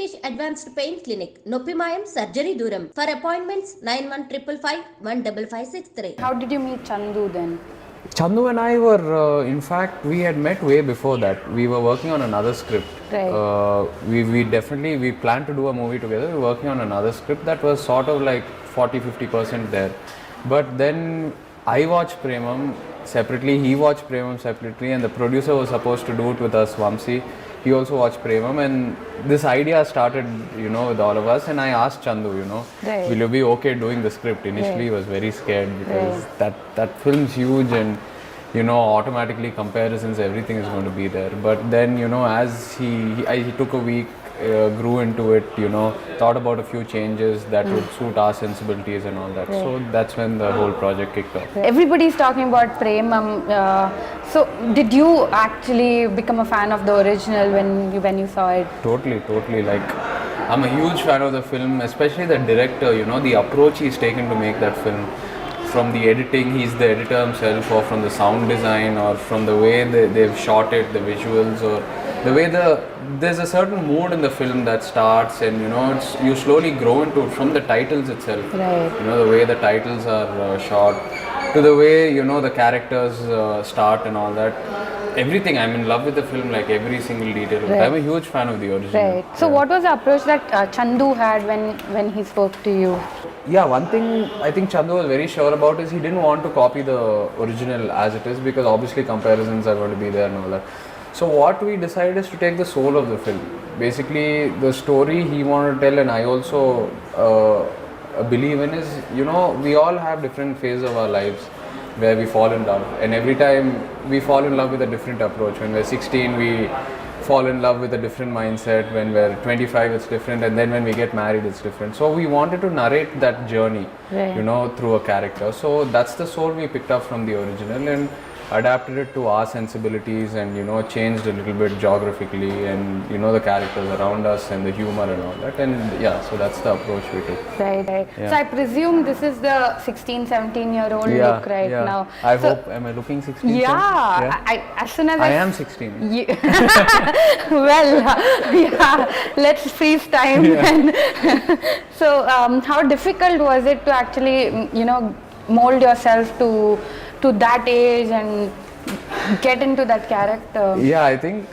Rishikesh Advanced Pain Clinic, Noppimayam Surgery Duram. For appointments 9155515563. How did you meet Chandu then? Chandu and I were, in fact, we had met way before that. We were working on another script. Right. We planned to do a movie together. We were working on another script that was sort of like 40-50% there. But then I watched Premam separately, he watched Premam separately, and the producer was supposed to do it with us, Vamsi. He also watched Premam, and this idea started, with all of us. And I asked Chandu, Right. will you be okay doing the script? Initially, he was very scared because that film's huge, and automatically comparisons, everything is going to be there. But then, as he took a week, grew into it, thought about a few changes that would suit our sensibilities and all that. So that's when the whole project kicked off. Everybody's talking about Premam. So did you actually become a fan of the original when you saw it? Totally. Like, I'm a huge fan of the film, especially the director, the approach he's taken to make that film. From the editing, he's the editor himself, or from the sound design, or from the way they've shot it, the visuals, or the way there's a certain mood in the film that starts, and you slowly grow into it from the titles itself. Right. The way the titles are shot, to the way the characters start and all that. Everything, I'm in love with the film, like every single detail. Right. I'm a huge fan of the original. Right. So what was the approach that Chandu had when he spoke to you? Yeah, one thing I think Chandu was very sure about is he didn't want to copy the original as it is, because obviously comparisons are going to be there and all that. So what we decided is to take the soul of the film. Basically, the story he wanted to tell, and I also believe in, is, we all have different phases of our lives where we fall in love, and every time we fall in love with a different approach. When we're 16, we fall in love with a different mindset. When we're 25, it's different, and then when we get married, it's different. So we wanted to narrate that journey, Right. through a character. So that's the soul we picked up from the original and adapted it to our sensibilities, and changed a little bit geographically, and the characters around us and the humor and all that. And yeah, so that's the approach we took. Right. Yeah. So I presume this is the 16-17-year-old look right now. I So- hope, am I looking 16? Yeah. As soon as I am 16. Well, yeah, let's freeze time. And so, how difficult was it to actually, mold yourself to that age and get into that character? Yeah, I think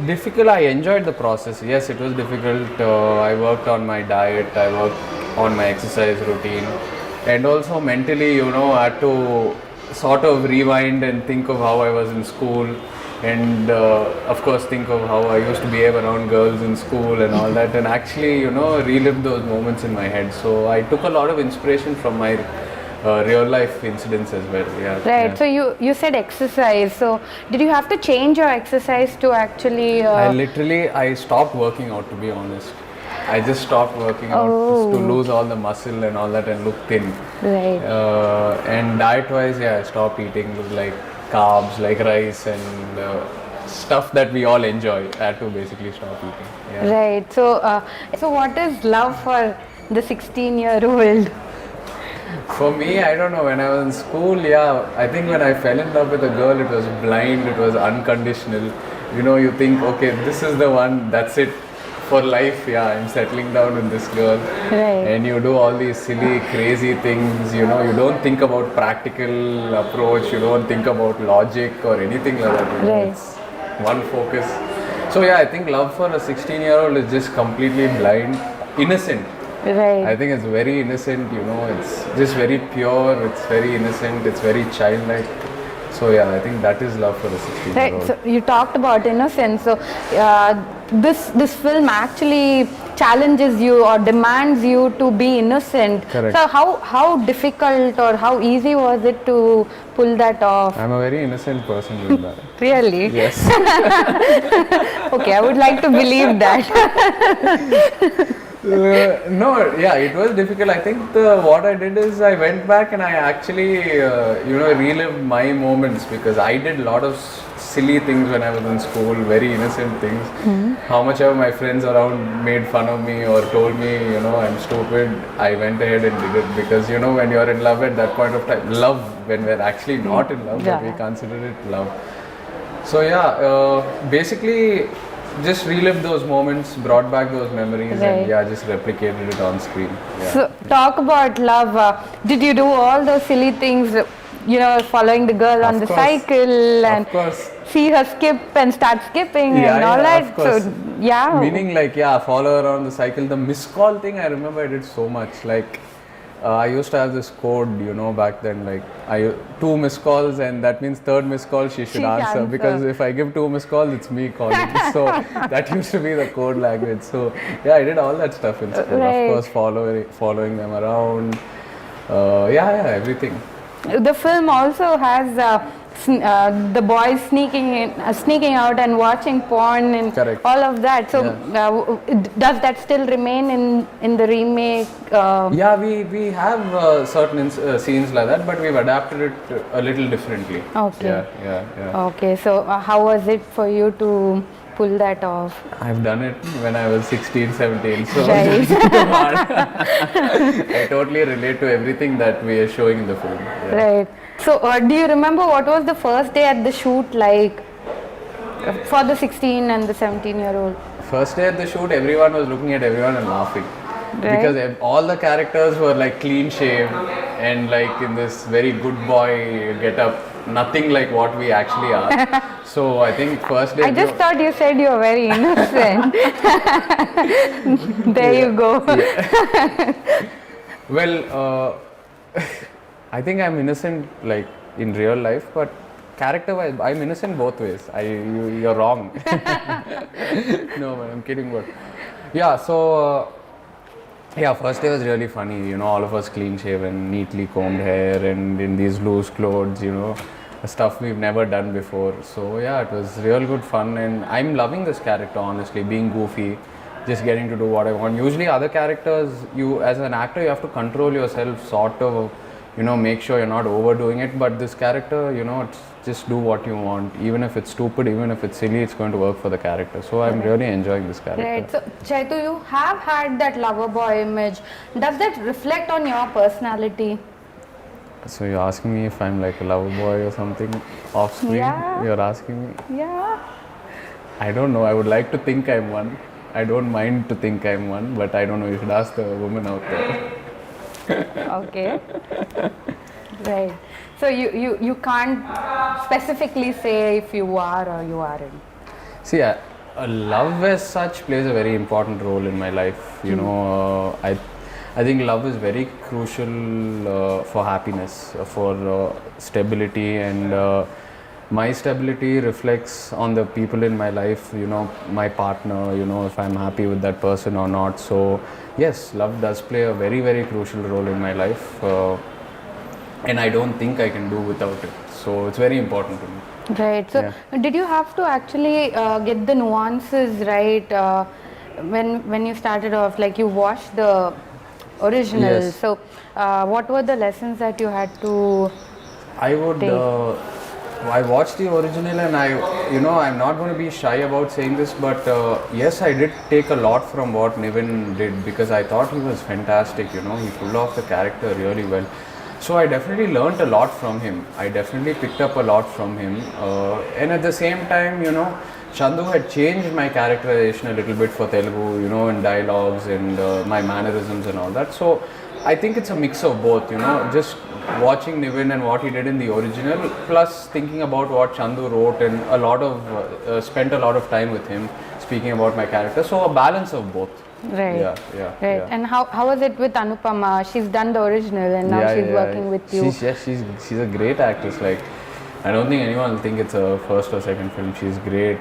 difficult. I enjoyed the process. Yes, it was difficult. I worked on my diet, I worked on my exercise routine, and also mentally, I had to sort of rewind and think of how I was in school, and of course think of how I used to behave around girls in school and all that, and actually, relive those moments in my head. So I took a lot of inspiration from my real life incidents as well. Yeah. Right. Yeah. So you said exercise. So did you have to change your exercise to actually? I stopped working out, to be honest. I just stopped working out to lose all the muscle and all that and look thin. Right. And diet-wise, I stopped eating like carbs, like rice and stuff that we all enjoy. I had to basically stop eating. Yeah. Right. So what is love for the 16-year-old? For me, I don't know, when I was in school, I think when I fell in love with a girl, it was blind, it was unconditional. You think, okay, this is the one, that's it for life. I'm settling down with this girl. Right. And you do all these silly, crazy things, you don't think about practical approach, you don't think about logic or anything like that. Right. It's one focus. So I think love for a 16-year-old is just completely blind, innocent. Right. I think it's very innocent, it's just very pure, it's very innocent, it's very childlike. So I think that is love for a 16-year-old. Right. So you talked about innocence. So this film actually challenges you or demands you to be innocent. Correct. So how difficult or how easy was it to pull that off? I'm a very innocent person, Linda. Really? Yes. Okay, I would like to believe that. No, it was difficult. I think what I did is I went back and I actually, relived my moments, because I did a lot of silly things when I was in school, very innocent things. How much ever my friends around made fun of me or told me, I'm stupid, I went ahead and did it, because, when you're in love at that point of time, love, when we're actually not in love, but we consider it love. So basically, just relived those moments, brought back those memories, Right. and yeah, just replicated it on screen. Yeah. So talk about love. Did you do all those silly things? Following the girl on Of the course. cycle and Of course. see her skip and start skipping Yeah, and all yeah, that. of course. So yeah. Meaning like, yeah, follow her on the cycle. The missed call thing, I remember I did so much. Like, I used to have this code, back then, like, 2 missed calls, and that means third missed call she should She answer. answer. Because if I give 2 missed calls, it's me calling. So that used to be the code language. So yeah, I did all that stuff in school. Right. Of course, following them around. Everything. The film also has the boys sneaking out and watching porn and Correct. all of that. So does that still remain in the remake? Yeah, we have certain scenes like that, but we've adapted it a little differently. Okay. Yeah. Okay, so how was it for you to pull that off? I've done it when I was 16, 17, so Right. it's too hard. I totally relate to everything that we are showing in the film. Yeah. Right. So do you remember what was the first day at the shoot like for the 16 and the 17-year-old? First day at the shoot, everyone was looking at everyone and laughing. Right. Because all the characters were like clean shaved and like in this very good boy get up, nothing like what we actually are. So I think first day. I just thought you said you were very innocent. There you go. Well, I think I'm innocent like in real life, but character-wise, I'm innocent both ways. You're wrong. No, man, I'm kidding. But yeah, so first day was really funny. All of us clean-shaven, neatly combed hair, and in these loose clothes. Stuff we've never done before. So yeah, it was real good fun, and I'm loving this character honestly. Being goofy, just getting to do what I want. Usually, other characters, you as an actor, you have to control yourself, sort of. Make sure you're not overdoing it. But this character, it's just do what you want. Even if it's stupid, even if it's silly, it's going to work for the character. So I'm really enjoying this character. Right. So Chaitu, you have had that lover boy image. Does that reflect on your personality? So you're asking me if I'm like a lover boy or something off screen? Yeah. You're asking me? Yeah. I don't know. I would like to think I'm one. I don't mind to think I'm one, but I don't know. You should ask the woman out there. Okay. Right. So you can't specifically say if you are or you aren't. See, love as such plays a very important role in my life. I think love is very crucial for happiness, for stability, and my stability reflects on the people in my life, my partner, if I'm happy with that person or not. So yes, love does play a very, very crucial role in my life, and I don't think I can do without it. So it's very important to me. Right. So did you have to actually get the nuances right when you started off? Like you watched the original. Yes. So what were the lessons that you had to? I would. I watched the original, and I'm not going to be shy about saying this, but yes, I did take a lot from what Niven did because I thought he was fantastic. He pulled off the character really well. So I definitely learnt a lot from him. I definitely picked up a lot from him, and at the same time, Chandu had changed my characterization a little bit for Telugu, in dialogues and my mannerisms and all that. So I think it's a mix of both, just watching Niven and what he did in the original, plus thinking about what Chandu wrote, and spent a lot of time with him speaking about my character. So a balance of both. Right. Yeah. Right. And how was it with Anupama? She's done the original and now she's working with you. She's a great actress. Like, I don't think anyone will think it's a first or second film. She's great,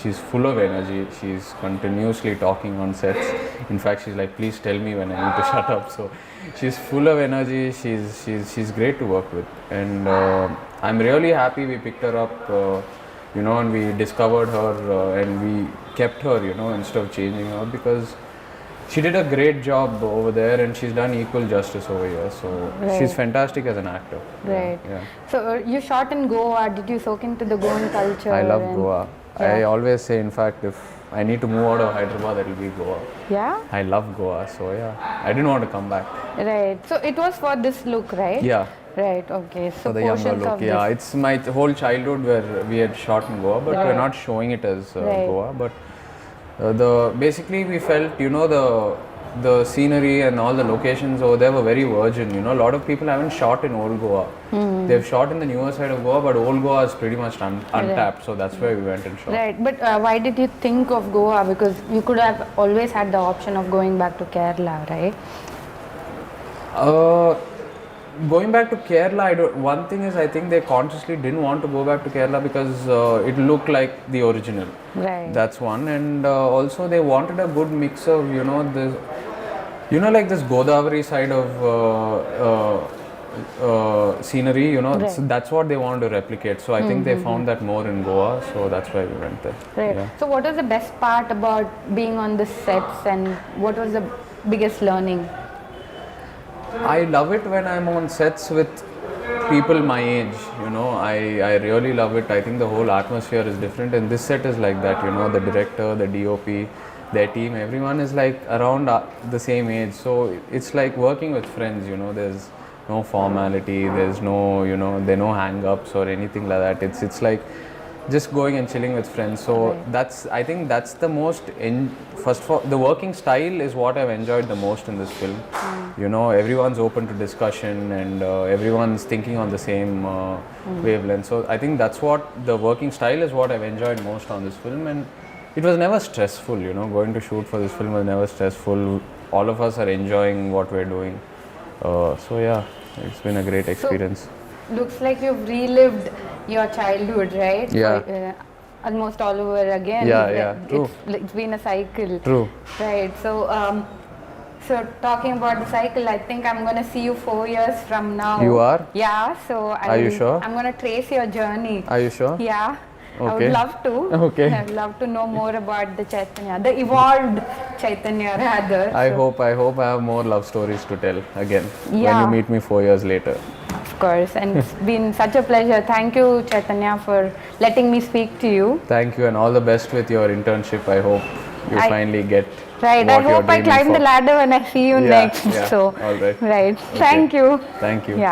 she's full of energy. She's continuously talking on sets. In fact, she's like, please tell me when I need to shut up. So she's full of energy. She's great to work with, and I'm really happy we picked her up. And we discovered her and we kept her, instead of changing her, because she did a great job over there and she's done equal justice over here. So she's fantastic as an actor. Right. Yeah. So you shot in Goa. Did you soak into the Goan culture? I love Goa. Yeah. I always say, in fact, if I need to move out of Hyderabad, it'll be Goa. Yeah? I love Goa. So yeah, I didn't want to come back. Right. So it was for this look, right? Yeah. Right. Okay. So for the younger portions look. of Yeah, this. it's my whole childhood where we had shot in Goa, but we're not showing it as Right. Goa. But the basically we felt, you know, the scenery and all the locations over there were very virgin. You know, a lot of people haven't shot in old Goa. They've shot in the newer side of Goa, but old Goa is pretty much untapped. So that's where we went and shot. Right. But why did you think of Goa? Because you could have always had the option of going back to Kerala, right? Going back to Kerala, one thing is I think they consciously didn't want to go back to Kerala because it looked like the original. Right. That's one, and also they wanted a good mix of, you know, this, you know, like this Godavari side of scenery, you know, Right. so that's what they wanted to replicate. So I think they found that more in Goa, so that's why we went there. Right. Yeah. So what was the best part about being on the sets, and what was the biggest learning? I love it when I'm on sets with people my age, you know, I really love it. I think the whole atmosphere is different, and this set is like that, you know, the director, the DOP, their team, everyone is like around the same age. So it's like working with friends, you know, there's no formality, there's no, you know, there are no hang-ups or anything like that. It's like just going and chilling with friends. So I think that's the most, first of all, the working style is what I've enjoyed the most in this film. You know, everyone's open to discussion, and everyone's thinking on the same wavelength. So I think that's what the working style is, what I've enjoyed most on this film. And it was never stressful, you know, going to shoot for this film was never stressful. All of us are enjoying what we're doing. So yeah, it's been a great experience. Looks like you've relived your childhood, right? Yeah. For, almost all over again. Yeah, true. It's been a cycle. True. Right. So, so talking about the cycle, I think I'm gonna see you 4 years from now. You are? Yeah. So Are you sure? I'm gonna trace your journey. Are you sure? Yeah. I Okay. would love to. Okay. I would love to know more about the Chaitanya, the evolved Chaitanya rather. I hope I have more love stories to tell again when Yeah. you meet me 4 years later. Of course, and it's been such a pleasure. Thank you, Chaitanya, for letting me speak to you. Thank you, and all the best with your internship. I hope you finally get Right, what I hope you're I dreaming climb for. the ladder when I see you Yeah, next. yeah, So, all right. right. Okay. Thank you. Thank you. Yeah.